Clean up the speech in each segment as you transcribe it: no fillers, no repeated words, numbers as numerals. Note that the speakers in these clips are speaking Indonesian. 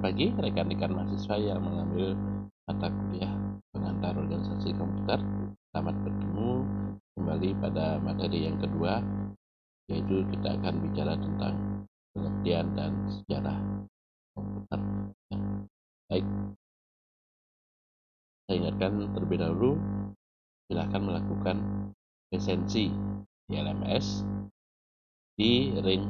pagi rekan-rekan mahasiswa yang mengambil mata kuliah pengantar organisasi komputer. Selamat bertemu kembali pada materi yang kedua, yaitu kita akan bicara tentang pengertian dan sejarah komputer. Baik, saya ingatkan terlebih dahulu, silakan melakukan presensi di LMS di ring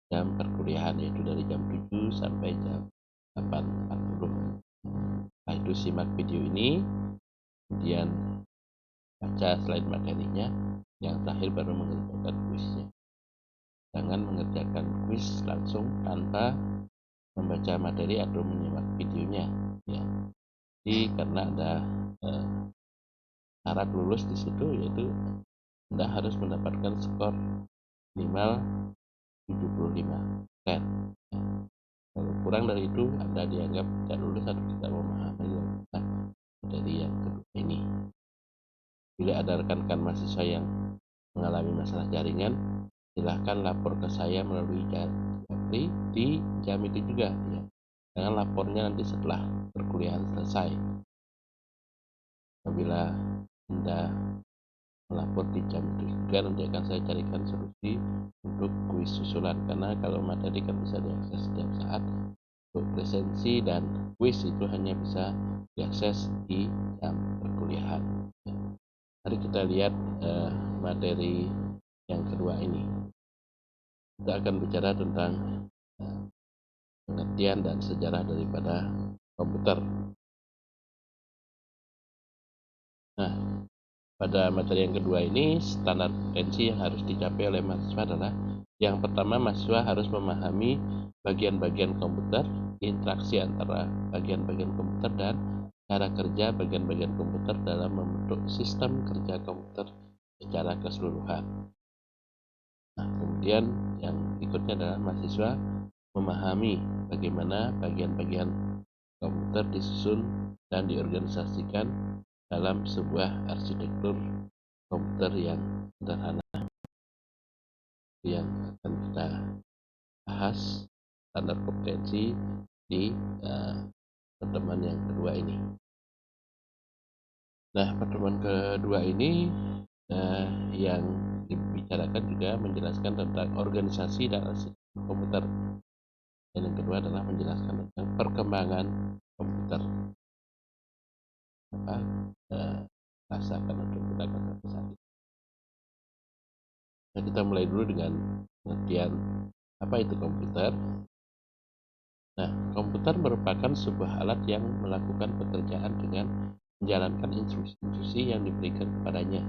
jam perkuliahan, yaitu dari jam 7 sampai jam 8.40. Setelah itu simak video ini, kemudian baca slide materinya, yang terakhir baru mengerjakan kuisnya. Jangan mengerjakan kuis langsung tanpa membaca materi atau menyimak videonya, ya. Jadi karena ada syarat lulus di situ, yaitu Anda harus mendapatkan skor minimal 75%. Kalau kurang dari itu, Anda dianggap tidak lulus atau tidak memahami materi yang kedua ini. Bila ada rekan-rekan mahasiswa yang mengalami masalah jaringan, silahkan lapor ke saya melalui Japri di jam itu juga, ya. Jangan lapornya nanti setelah perkuliahan selesai. Apabila Anda melapor di jam itu juga, nanti akan saya carikan solusi untuk kuis susulan, karena kalau materi kan bisa diakses setiap saat. Untuk presensi dan kuis itu hanya bisa diakses di jam perkuliahan. Mari kita lihat materi yang kedua ini. Kita akan bicara tentang pengertian dan sejarah daripada komputer. Nah, pada materi yang kedua ini, standar kompetensi yang harus dicapai oleh mahasiswa adalah: yang pertama, mahasiswa harus memahami bagian-bagian komputer, interaksi antara bagian-bagian komputer, dan cara kerja bagian-bagian komputer dalam membentuk sistem kerja komputer secara keseluruhan. Nah, kemudian yang berikutnya adalah mahasiswa memahami bagaimana bagian-bagian komputer disusun dan diorganisasikan dalam sebuah arsitektur komputer yang sederhana. Yang akan kita bahas standar kompetensi di pertemuan yang kedua ini. Nah, pertemuan kedua ini yang dibicarakan juga menjelaskan tentang organisasi dan arsitektur komputer. Dan yang kedua adalah menjelaskan tentang perkembangan komputer. Apa rasakan untuk gunakan sampai saat ini. Nah, kita mulai dulu dengan pengertian apa itu komputer. Nah, komputer merupakan sebuah alat yang melakukan pekerjaan dengan menjalankan instruksi-instruksi yang diberikan kepadanya.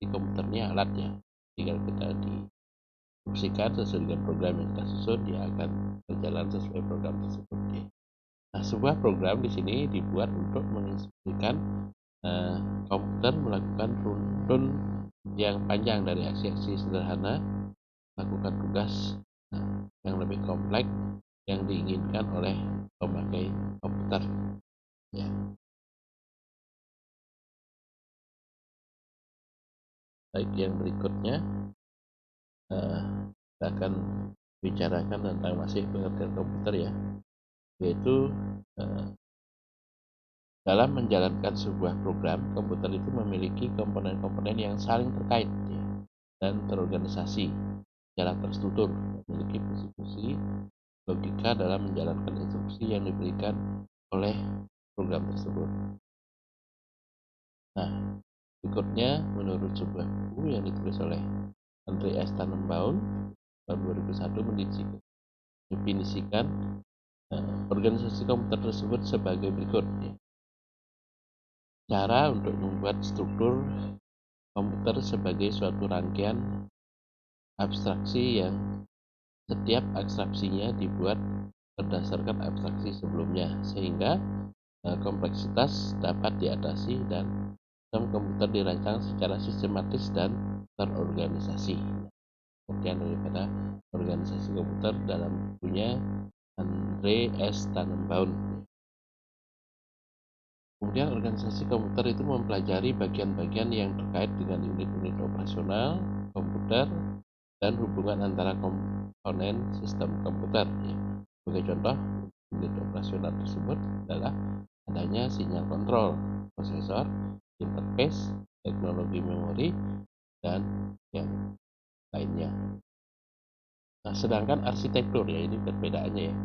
Di komputernya alat, ya. Tinggal kita diinstruksikan sesuai dengan program yang kita susun, dia akan berjalan sesuai program tersebut. Nah, sebuah program di sini dibuat untuk menginstruksikan komputer melakukan runtun yang panjang dari aksi-aksi sederhana, melakukan tugas yang lebih kompleks yang diinginkan oleh pemakai komputer, ya. Baik, yang berikutnya kita akan bicarakan tentang masih pengertian komputer, ya, yaitu dalam menjalankan sebuah program, komputer itu memiliki komponen-komponen yang saling terkait, ya, dan terorganisasi secara terstruktur, memiliki fungsi-fungsi logika dalam menjalankan instruksi yang diberikan oleh program tersebut. Nah, berikutnya menurut sebuah buku yang ditulis oleh Andre S. Tannenbaum tahun 2001 mendefinisikan organisasi komputer tersebut sebagai berikut, ya. Cara untuk membuat struktur komputer sebagai suatu rangkaian abstraksi yang setiap abstraksinya dibuat berdasarkan abstraksi sebelumnya, sehingga kompleksitas dapat diatasi dan sistem komputer dirancang secara sistematis dan terorganisasi. Kemudian daripada organisasi komputer dalam bukunya Andre S. Tannenbaum. Kemudian organisasi komputer itu mempelajari bagian-bagian yang terkait dengan unit-unit operasional komputer dan hubungan antara komponen sistem komputer, ya. Sebagai contoh, unit operasional tersebut adalah adanya sinyal kontrol, prosesor, interface, teknologi memori, dan yang lainnya. Nah, sedangkan arsitektur ya ini perbedaannya ya.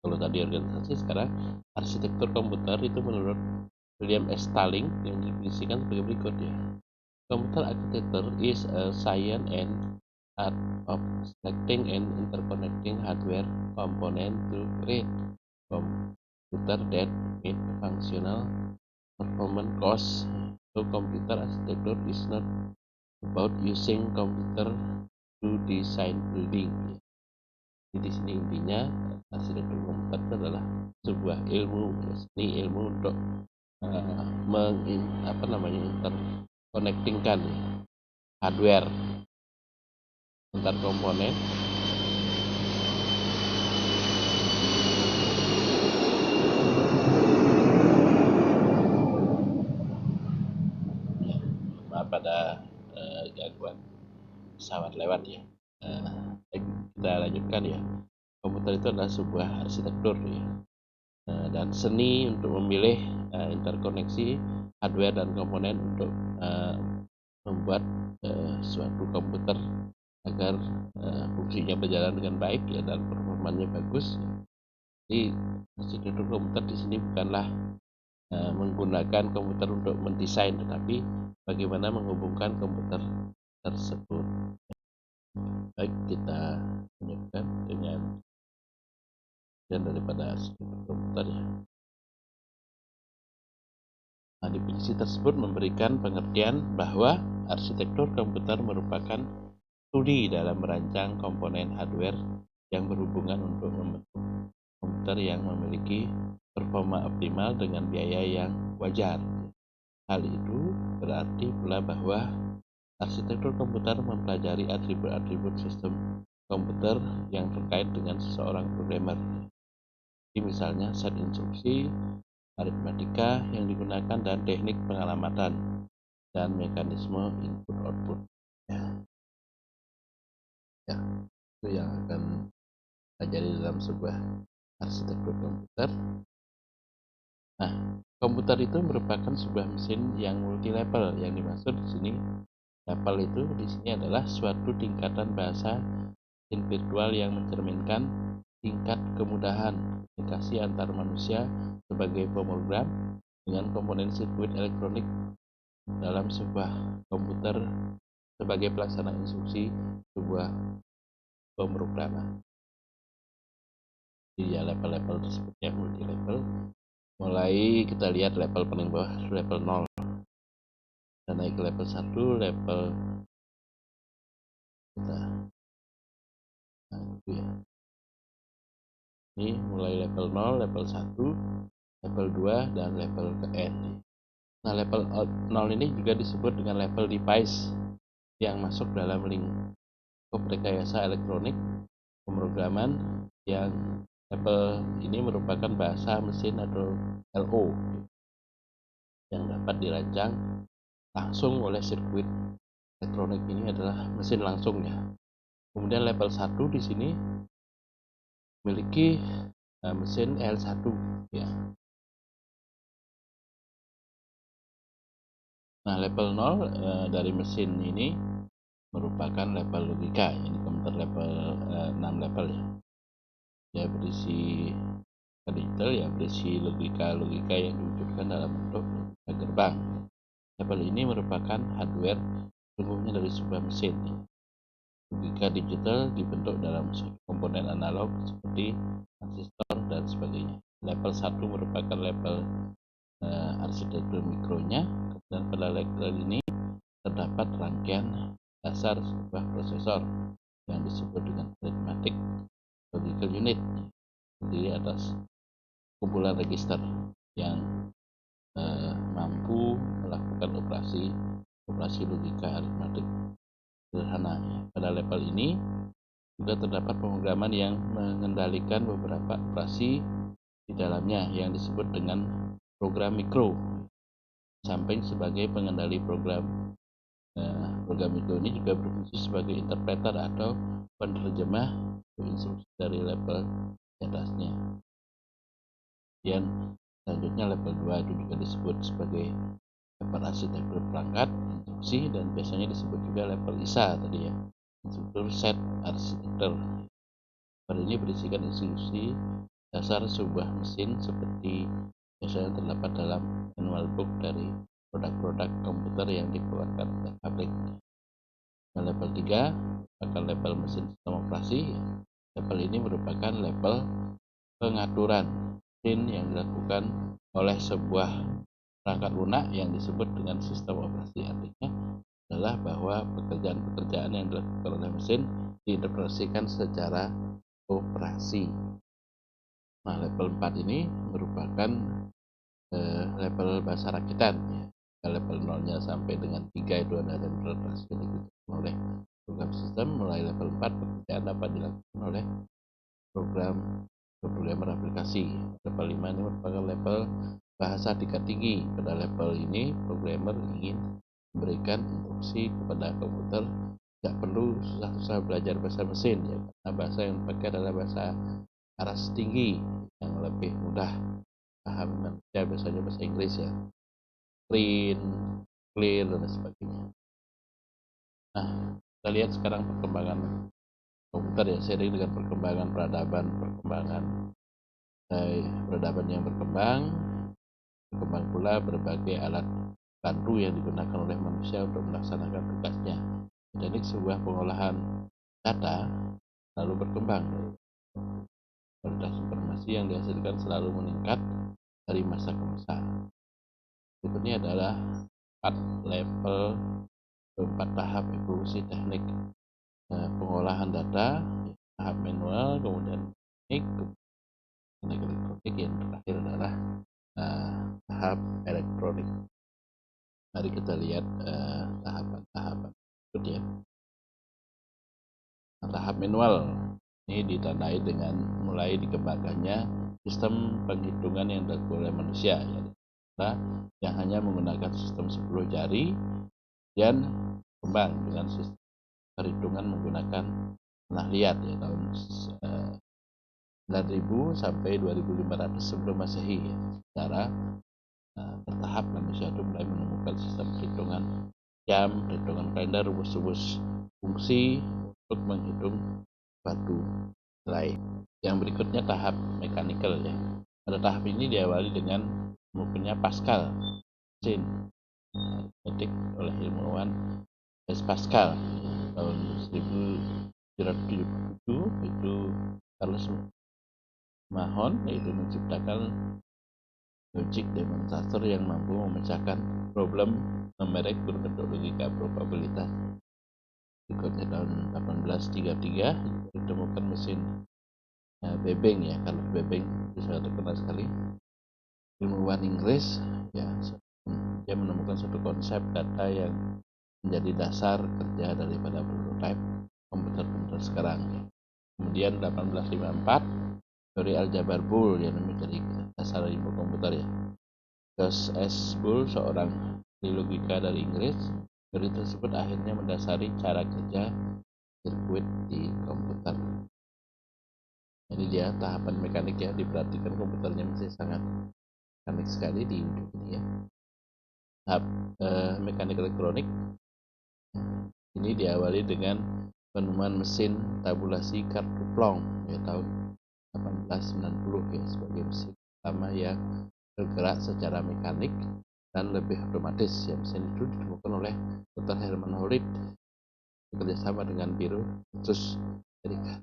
Kalau tadi organisasi, sekarang arsitektur komputer itu menurut William S. Stalling yang didefinisikan sebagai berikut ya. Computer architecture is a science and art of selecting and interconnecting hardware component to create computer that meet functional performance costs. So computer architecture is not about using computer to design building. Jadi di sini intinya arsitektur komputer itu adalah sebuah ilmu, seni ilmu untuk interconnectingkan hardware antar komponen pada gangguan pesawat lewat ya. Kita lanjutkan ya. Komputer itu adalah sebuah arsitektur ya, dan seni untuk memilih interkoneksi hardware dan komponen untuk membuat suatu komputer agar fungsinya berjalan dengan baik ya dan performanya bagus. Jadi arsitektur komputer di sini bukanlah menggunakan komputer untuk mendesain, tetapi bagaimana menghubungkan komputer tersebut. Baik, kita lanjutkan dengan daripada arsitektur komputer ya. Nah, definisi tersebut memberikan pengertian bahwa arsitektur komputer merupakan studi dalam merancang komponen hardware yang berhubungan untuk membentuk komputer yang memiliki performa optimal dengan biaya yang wajar. Hal itu berarti pula bahwa arsitektur komputer mempelajari atribut-atribut sistem komputer yang terkait dengan seseorang programmer. Jadi misalnya set instruksi, aritmatika yang digunakan, dan teknik pengalamatan dan mekanisme input-output. Ya, itu yang akan terjadi dalam sebuah arsitektur komputer. Nah, komputer itu merupakan sebuah mesin yang multi level. Yang dimaksud di sini level itu di sini adalah suatu tingkatan bahasa mesin virtual yang mencerminkan tingkat kemudahan komunikasi antar manusia sebagai pemrogram dengan komponen sirkuit elektronik dalam sebuah komputer sebagai pelaksana instruksi sebuah pemrograman. Jadi ya level-level tersebut ya multi level. Mulai kita lihat level paling bawah, level 0, dan naik ke level 1, level kita, nah itu ya, ini mulai level 0, level 1, level 2, dan level ke N. Nah, level 0 ini juga disebut dengan level device yang masuk dalam lingkup rekayasa elektronik pemrograman, yang level ini merupakan bahasa mesin atau LO yang dapat dirancang langsung oleh sirkuit elektronik. Ini adalah mesin langsung ya. Kemudian level 1 di sini memiliki mesin L1 ya. Nah, level 0 dari mesin ini merupakan level logika. Ini komputer level 6 level ya. Ya berisi digital ya, berisi logika-logika yang diwujudkan dalam bentuk gerbang. Level ini merupakan hardware sungguhnya dari sebuah mesin. Logika digital dibentuk dalam komponen analog seperti transistor dan sebagainya. Level 1 merupakan level arsitektur mikronya. Kemudian pada level ini terdapat rangkaian dasar sebuah prosesor yang disebut dengan arithmetic logical unit, terdiri atas kumpulan register yang mampu melakukan operasi logika aritmatik sederhana. Pada level ini juga terdapat pemrograman yang mengendalikan beberapa operasi di dalamnya yang disebut dengan program mikro. Samping sebagai pengendali program mikro ini juga berfungsi sebagai interpreter atau penerjemah instruksi dari level di atasnya. Kemudian selanjutnya level 2 itu juga disebut sebagai level arsitektur perangkat instruksi, dan biasanya disebut juga level ISA tadi ya, instruktur set arsitektur. Level ini berisikan instruksi dasar sebuah mesin seperti biasanya terdapat dalam manual book dari produk-produk komputer yang dikeluarkan oleh pabrik. Nah, level 3 merupakan level mesin sistem operasi. Level ini merupakan level pengaturan mesin yang dilakukan oleh sebuah perangkat lunak yang disebut dengan sistem operasi. Artinya adalah bahwa pekerjaan-pekerjaan yang dilakukan oleh mesin diinterpretasikan secara operasi. Nah, level 4 ini merupakan level bahasa rakitan ya. Level 0-nya sampai dengan 3 itu adalah interpretasi yang dilakukan oleh program sistem. Mulai level 4 pekerjaan dapat dilakukan oleh programmer aplikasi. Level 5 ini merupakan level bahasa tingkat tinggi. Pada level ini programmer ingin memberikan instruksi kepada komputer, tidak perlu susah-susah belajar bahasa mesin ya, karena bahasa yang dipakai adalah bahasa aras tinggi yang lebih mudah paham manusia, biasanya bahasa Inggris ya, clean, clear dan sebagainya. Nah, kita lihat sekarang perkembangan komputer ya, seiring dengan perkembangan peradaban yang berkembang pula berbagai alat bantu yang digunakan oleh manusia untuk melaksanakan tugasnya. Jadi sebuah pengolahan data lalu berkembang. Kualitas informasi yang dihasilkan selalu meningkat dari masa ke masa. Berikutnya adalah 4 tahap evolusi teknik pengolahan data, tahap manual, kemudian teknik elektronik, yang terakhir adalah tahap elektronik. Mari kita lihat tahapan-tahapan berikut ya. Tahap manual ini ditandai dengan mulai dikembangkannya sistem penghitungan yang dilakukan oleh manusia ya, yang hanya menggunakan sistem 10 jari dan kembang dengan sistem perhitungan menggunakan panah liat ya, tahun 9000 sampai 2500 sebelum Masehi ya. Secara bertahap manusia itu mulai menemukan sistem perhitungan jam, perhitungan kalender, rumus-rumus fungsi untuk menghitung suatu nilai. Yang berikutnya tahap mechanical ya. Pada tahap ini diawali dengan ditemukannya Pascal mesin aritmetik oleh ilmuwan Blaise Pascal tahun 1777. Itu Charles Mahon yaitu menciptakan logik demonstrator yang mampu memecahkan problem numerik berbentuk logika probabilitas. Berikutnya tahun 1833 ditemukan mesin Bebeng ya, Carl Bebeng bisa terkenal sekali, ilmuwan Inggris ya. Dia menemukan suatu konsep data yang menjadi dasar kerja daripada prototipe komputer sekarang ya. Kemudian 1854 teori aljabar Boole yang menjadi dasar ilmu komputer ya. George S. Boole, seorang ahli logika dari Inggris. Teori tersebut akhirnya mendasari cara kerja sirkuit di komputer. Ini dia tahapan mekanik ya, diperhatikan komputernya masih sangat mekanik sekali di ujung ini ya. Tahap mekanik elektronik ini diawali dengan penemuan mesin tabulasi kartu plong ya, tahun 1890 ya, sebagai mesin pertama yang bergerak secara mekanik dan lebih otomatis ya. Mesin itu ditemukan oleh Dr. Herman Holland bekerjasama dengan Biro Khusus Amerika.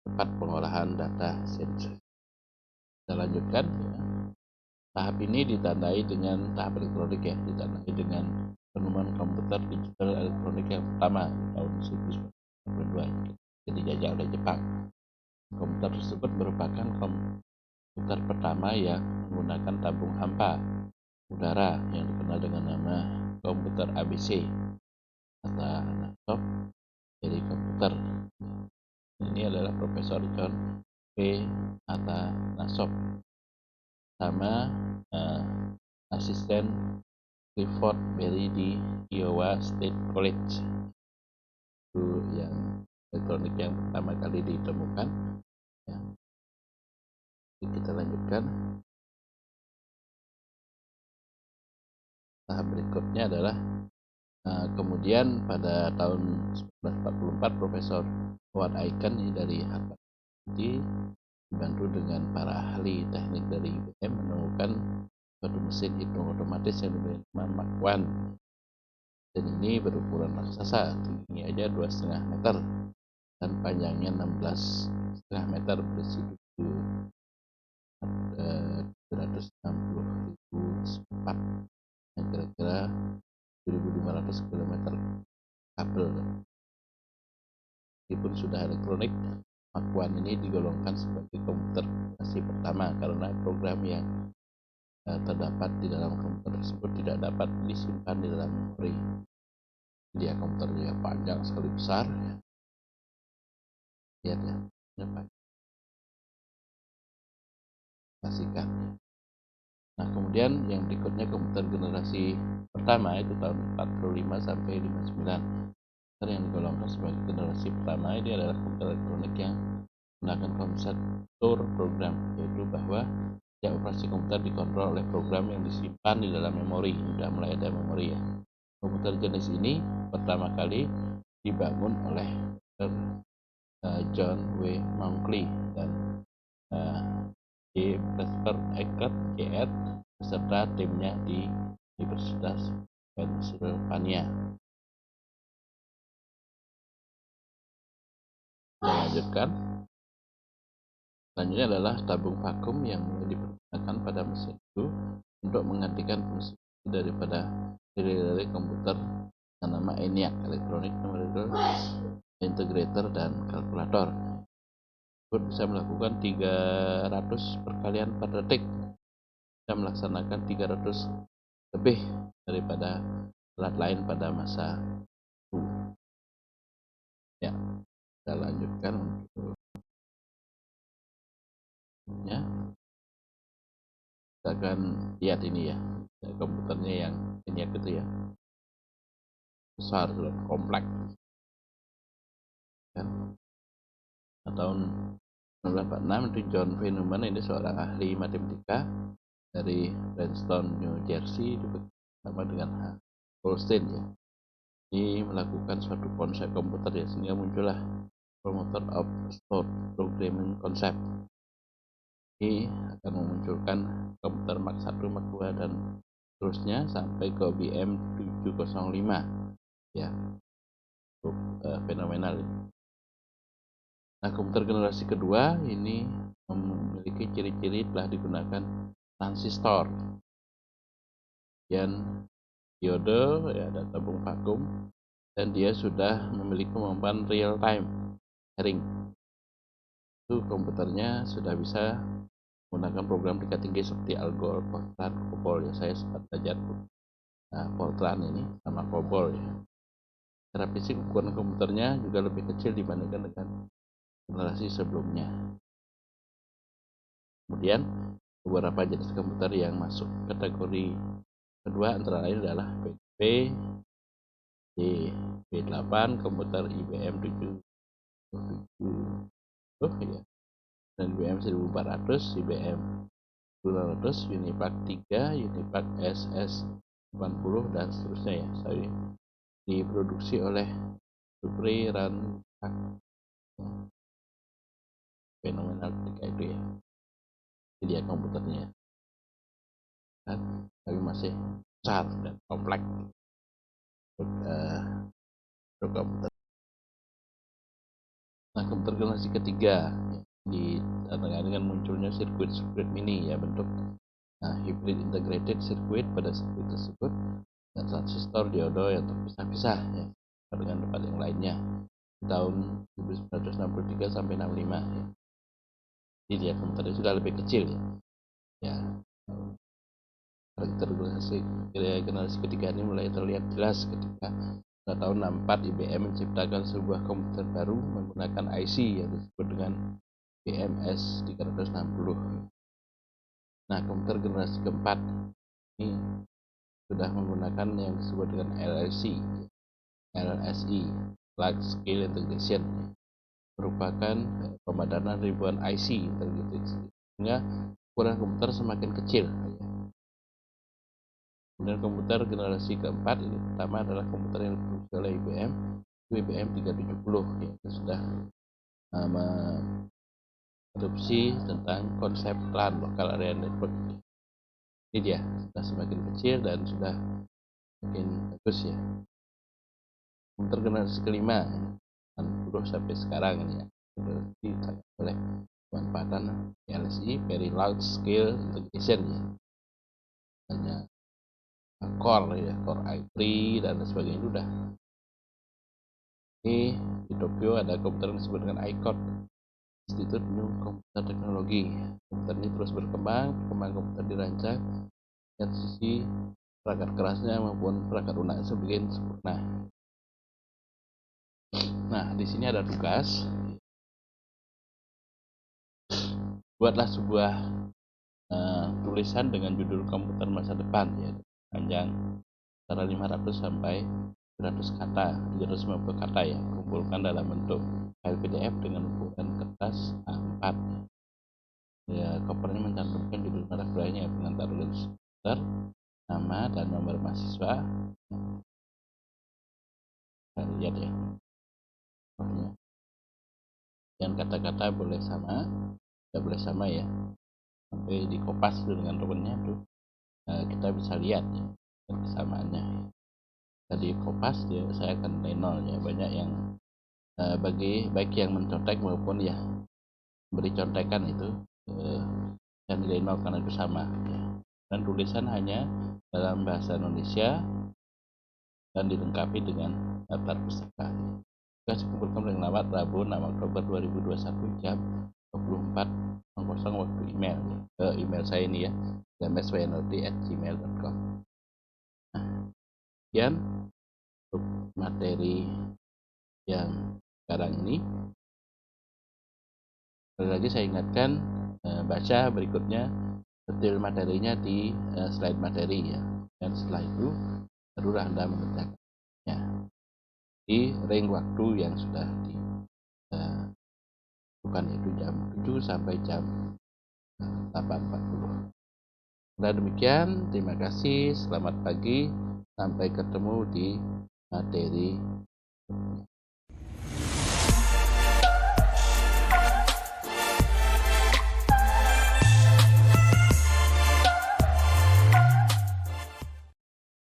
Tempat pengolahan data sensus. Kita lanjutkan ya. Tahap ini ditandai dengan tahap elektronik ya, ditandai dengan penemuan komputer digital elektronik yang pertama tahun 1992 yang dijajah oleh Jepang. Komputer tersebut merupakan komputer pertama yang menggunakan tabung hampa udara yang dikenal dengan nama komputer ABC atau laptop jadi komputer. Ini adalah Profesor John P. Atanasoff sama asisten Clifford Berry di Iowa State College. Itu yang elektronik yang pertama kali ditemukan ya. Kita lanjutkan. Tahap berikutnya adalah kemudian pada tahun 1944 Profesor Howard Aiken dari Harvard University dibantu dengan para ahli teknik dari IBM menemukan suatu mesin hitung otomatis yang diberi nama Mark I. Dan ini berukuran raksasa, tingginya aja 2,5 meter dan panjangnya 16,5 meter, berisi 760.000 spart yang kira-kira 1.500 km kabel. Meskipun sudah elektronik, Mark I ini digolongkan sebagai komputer generasi pertama karena program yang terdapat di dalam komputer tersebut tidak dapat disimpan di dalam memori. Dia komputernya panjang sekali, besar. Lihat ya, pastikan. Nah, kemudian yang berikutnya komputer generasi pertama itu tahun 45 sampai 59. Komputer yang digolongkan sebagai generasi pertama ini adalah komputer elektronik yang menggunakan konsep store program, yaitu bahwa setiap operasi komputer dikontrol oleh program yang disimpan di dalam memori. Sudah mulai ada memori ya. Komputer jenis ini pertama kali dibangun oleh John W. Mauchly dan Presper Eckert JR beserta timnya di Universitas Pennsylvania. Lanjutkan. Selanjutnya adalah tabung vakum yang dipergunakan pada mesin itu untuk menggantikan fungsi daripada relay komputer dengan nama ENIAC, Electronic Numerical Integrator, dan kalkulator. Bisa melakukan 300 perkalian per detik, bisa melaksanakan 300 lebih daripada alat lain pada masa itu. Ya, kita lanjutkan untuk ya. Kita akan lihat ini ya, komputernya yang ENIAC itu ya, besar dan kompleks kan. Nah, tahun 1946 itu John Feynman, ini seorang ahli matematika dari Princeton, New Jersey, bersama dengan Holstein ya. Ini melakukan suatu konsep komputer ya, sehingga muncullah promoter of stored programming concept. Ini akan memunculkan komputer Mark I, Mark II, dan terusnya sampai ke IBM 705 ya. Fenomenal. Nah, komputer generasi kedua ini memiliki ciri-ciri telah digunakan transistor dan diode ya, ada tabung vakum, dan dia sudah memiliki kemampuan real time sharing. Itu komputernya sudah bisa menggunakan program tingkat tinggi seperti Algol, Fortran, COBOL ya. Saya sempat belajar Fortran ini sama COBOL ya. Secara fisik ukuran komputernya juga lebih kecil dibandingkan dengan generasi sebelumnya. Kemudian beberapa jenis komputer yang masuk kategori kedua antara lain adalah PCP, B8, komputer IBM 7 ya, dan IBM 1400, IBM 200, Unipac 3, Unipac SS80, dan seterusnya ya. Saya diproduksi oleh Supri Ranpak. Fenomenal ketika itu ya. Jadi dia komputernya kan, tapi masih besar dan kompleks untuk komputer. Nah, komputer generasi ketiga ditandai dengan munculnya sirkuit mini ya, bentuk hybrid integrated circuit. Pada sirkuit tersebut dan transistor diodo yang terpisah-pisah ya, dengan tempat yang lainnya tahun 1963 sampai 65 ya. Jadi dia komputernya sudah lebih kecil ya. Karakter generasi ketiga ini mulai terlihat jelas ketika pada tahun 64 IBM menciptakan sebuah komputer baru menggunakan IC yang disebut dengan BMS 360. Nah, komputer generasi keempat ini sudah menggunakan yang disebut dengan LSI, Large Scale Integration, merupakan pemadanan ribuan IC integrated sehingga ukuran komputer semakin kecil. Kemudian komputer generasi keempat ini pertama adalah komputer yang diproduksi oleh IBM, IBM 370, yaitu sudah mengadopsi tentang konsep LAN, Local Area Network. Ini dia sudah semakin kecil dan sudah semakin bagus ya. Komputer generasi kelima 60 sampai sekarang ini ya, ditangani oleh pemanfaatan LSI, Very Large Scale Integration ya. Hanya core ya, core i3 dan sebagainya itu udah. Ini di Tokyo ada komputer yang disebut dengan ICOT, Institute New Computer Technology. Komputer ini terus berkembang komputer dirancang dan sisi perangkat kerasnya maupun perangkat lunak semakin sempurna. Nah, di sini ada tugas. Buatlah sebuah tulisan dengan judul komputer masa depan ya, panjang antara 500 sampai 100 kata, 350 kata ya, kumpulkan dalam bentuk file PDF dengan ukuran kertas A4. Ya, covernya mencantumkan judul merek lainnya, pengantar lulus komputer, nama dan nomor mahasiswa. Kita lihat ya. Dan kata-kata boleh sama, tidak boleh sama ya. Sampai dikopas dulu dengan temennya tuh, kita bisa lihat ya kesamaannya. Tadi kopas ya, saya akan nol ya. Banyak yang baik yang mencontek maupun ya beri contekan itu dan nilai nol karena itu sama ya. Dan tulisan hanya dalam bahasa Indonesia dan dilengkapi dengan daftar pustaka. Tugas dikumpulkan paling lambat Rabu 6 Oktober 2021 jam 24.00 waktu email ya. Ke email saya ini ya, mswnld@gmail.com. Nah, sekian untuk materi yang sekarang ini. Sekali lagi saya ingatkan, baca berikutnya detail materinya di slide materi ya, dan setelah itu barulah Anda mengerjakannya di ring waktu yang sudah ditentukan, yaitu jam 7 sampai jam 8.40. Nah, demikian, terima kasih, selamat pagi, sampai ketemu di materi